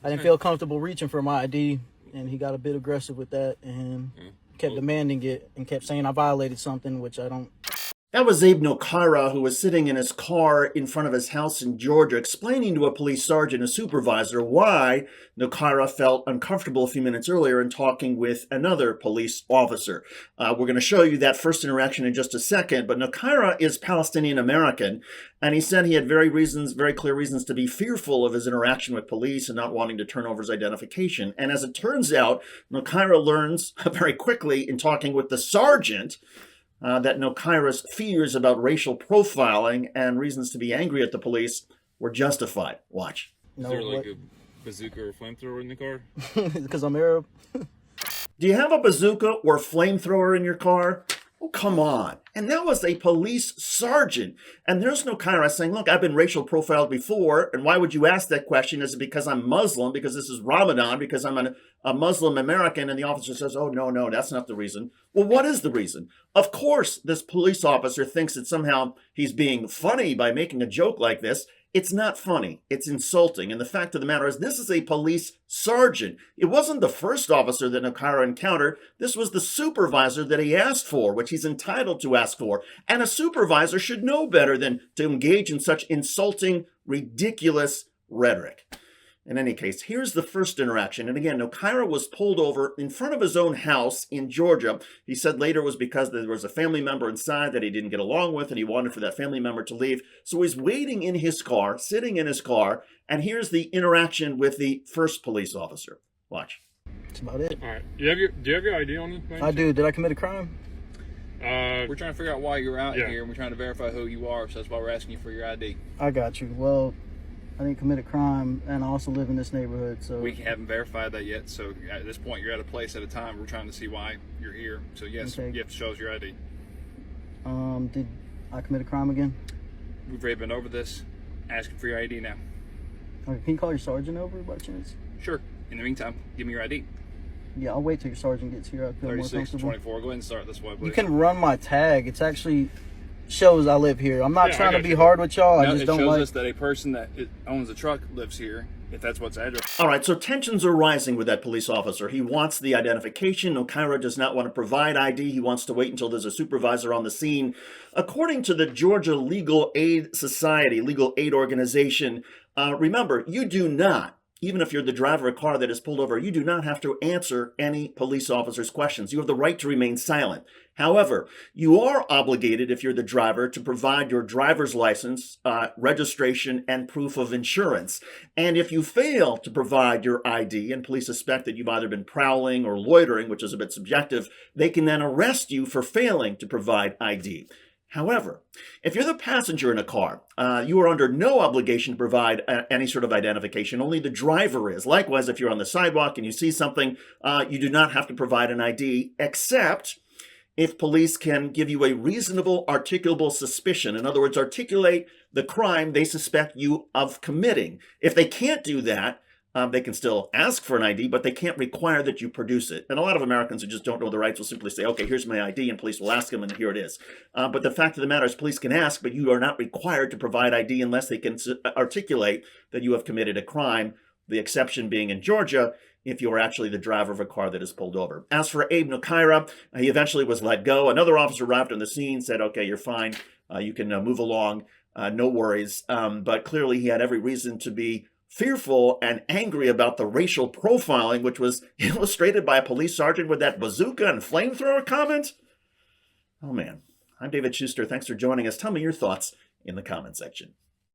I didn't feel comfortable reaching for my ID, and he got a bit aggressive with that and kept demanding it and kept saying I violated something, which I don't. That was Abe Nokara, who was sitting in his car in front of his house in Georgia, explaining to a police sergeant and supervisor why Nokara felt uncomfortable a few minutes earlier in talking with another police officer. We're going to show you that first interaction in just a second, but Nokara is Palestinian American, and he said he had very clear reasons to be fearful of his interaction with police and not wanting to turn over his identification. And as it turns out, Nokara learns very quickly in talking with the sergeant that Nokara's fears about racial profiling and reasons to be angry at the police were justified. Watch. Is there like a bazooka or flamethrower in the car? Because I'm Arab. Do you have a bazooka or flamethrower in your car? Oh, come on. And that was a police sergeant. And there's Nokara saying, look, I've been racial profiled before. And why would you ask that question? Is it because I'm Muslim? Because this is Ramadan? Because I'm a Muslim American? And the officer says, oh, no, that's not the reason. Well, what is the reason? Of course, this police officer thinks that somehow he's being funny by making a joke like this. It's not funny. It's insulting. And the fact of the matter is, this is a police sergeant. It wasn't the first officer that Nokara encountered. This was the supervisor that he asked for, which he's entitled to ask for. And a supervisor should know better than to engage in such insulting, ridiculous rhetoric. In any case, here's the first interaction. And again, Nokara was pulled over in front of his own house in Georgia. He said later it was because there was a family member inside that he didn't get along with, and he wanted for that family member to leave. So he's waiting in his car, sitting in his car, and here's the interaction with the first police officer. Watch. That's about it. All right. Do you have your ID on you? I do. Did I commit a crime? We're trying to figure out why you're out here, and we're trying to verify who you are, so that's why we're asking you for your ID. I got you. Well, I didn't commit a crime, and I also live in this neighborhood, so... We haven't verified that yet, so at this point, you're at a place at a time. We're trying to see why you're here. So, yes, okay. You have to show us your ID. Did I commit a crime again? We've already been over this. Asking for your ID now. Okay, can you call your sergeant over by chance? Sure. In the meantime, give me your ID. Yeah, I'll wait till your sergeant gets here. I feel more 36, comfortable. 24. Go ahead and start this way, please. You can run my tag. It's actually... shows I live here. I'm not trying to be hard with y'all. I just don't like... It shows us that a person that owns a truck lives here, if that's what's address. All right, so tensions are rising with that police officer. He wants the identification. Nokara does not want to provide ID. He wants to wait until there's a supervisor on the scene. According to the Georgia Legal Aid Society, legal aid organization, remember, you do not, even if you're the driver of a car that is pulled over, you do not have to answer any police officer's questions. You have the right to remain silent. However, you are obligated, if you're the driver, to provide your driver's license, registration, and proof of insurance. And if you fail to provide your ID, and police suspect that you've either been prowling or loitering, which is a bit subjective, they can then arrest you for failing to provide ID. However, if you're the passenger in a car, you are under no obligation to provide any sort of identification. Only the driver is. Likewise, if you're on the sidewalk and you see something, you do not have to provide an ID, except if police can give you a reasonable, articulable suspicion. In other words, articulate the crime they suspect you of committing. If they can't do that, they can still ask for an ID, but they can't require that you produce it. And a lot of Americans who just don't know the rights will simply say, okay, here's my ID, and police will ask them, and here it is. But the fact of the matter is police can ask, but you are not required to provide ID unless they can articulate that you have committed a crime, the exception being in Georgia, if you are actually the driver of a car that is pulled over. As for Abe Nokara, he eventually was let go. Another officer arrived on the scene, said, okay, you're fine. You can move along. No worries. But clearly he had every reason to be fearful and angry about the racial profiling, which was illustrated by a police sergeant with that bazooka and flamethrower comment. Oh, man. I'm David Shuster. Thanks for joining us. Tell me your thoughts in the comment section.